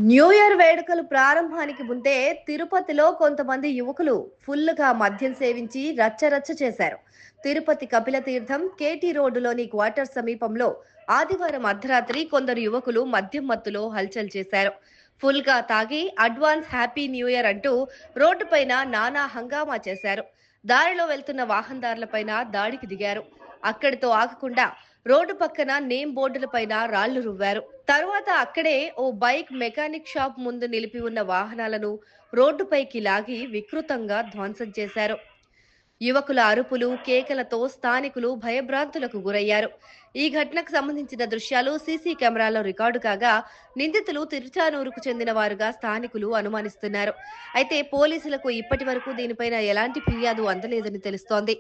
New year వేడుకలు ప్రారంభానికి ముందే తిరుపతిలో కొంతమంది యువకులు ఫుల్లుగా మద్యం సేవించి రచ్చరచ్చ చేశారు. తిరుపతి కపిల తీర్థం కేటీ రోడ్డులోని క్వార్టర్ సమీపంలో ఆదివారం అర్ధరాత్రి కొందరు యువకులు మద్యం మత్తులో హల్చల్ చేశారు. ఫుల్ గా తాగి అడ్వాన్స్ హ్యాపీ న్యూ ఇయర్ అంటూ రోడ్డుపైన నానా హంగామా చేశారు. దారిలో వెళ్తున్న వాహనదారులపైన దాడికి దిగారు. అక్కడితో ఆగకుండా రోడ్డు పక్కన నేమ్ బోర్డులపైన రాళ్లు రువ్వారు. తరువాత అక్కడే ఓ బైక్ మెకానిక్ షాప్ ముందు నిలిపి ఉన్న వాహనాలను రోడ్డుపైకి లాగి వికృతంగా ధ్వంసం చేశారు. యువకుల అరుపులు కేకలతో స్థానికులు భయభ్రాంతులకు గురయ్యారు. ఈ ఘటనకు సంబంధించిన దృశ్యాలు సీసీ కెమెరాలో రికార్డు కాగా నిందితులు తిరుచానూరుకు చెందిన వారుగా స్థానికులు అనుమానిస్తున్నారు. అయితే పోలీసులకు ఇప్పటి వరకు దీనిపైన ఎలాంటి ఫిర్యాదు అందలేదని తెలుస్తోంది.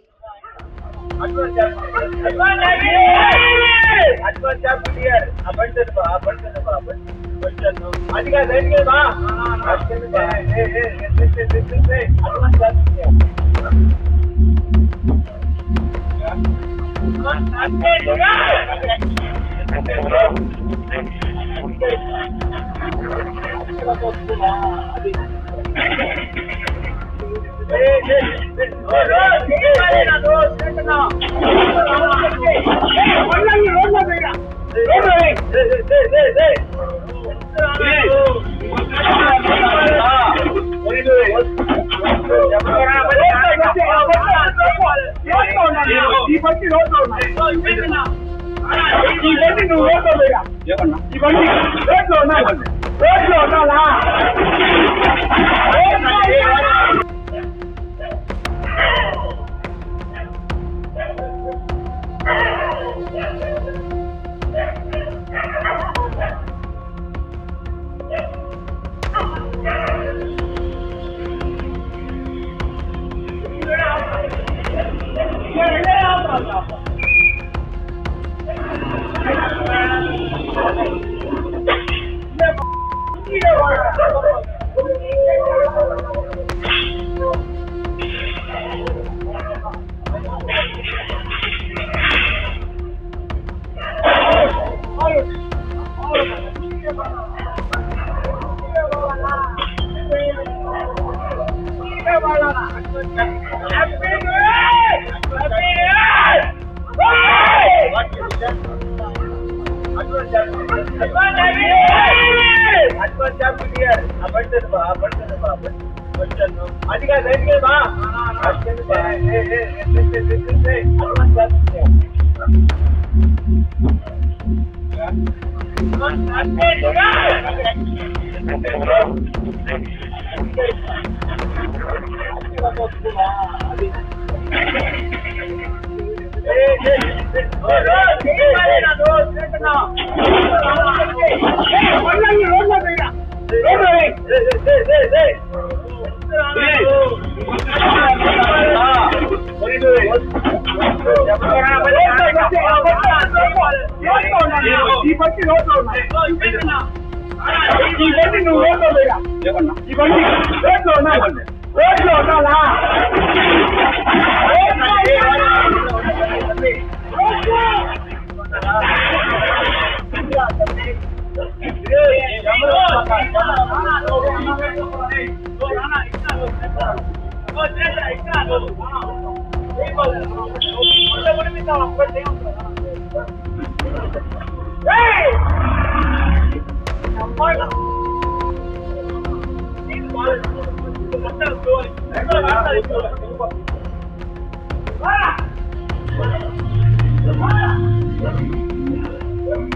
Come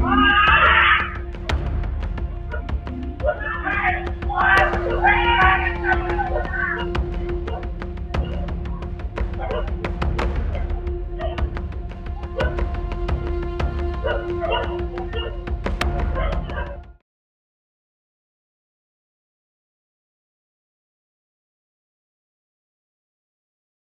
on!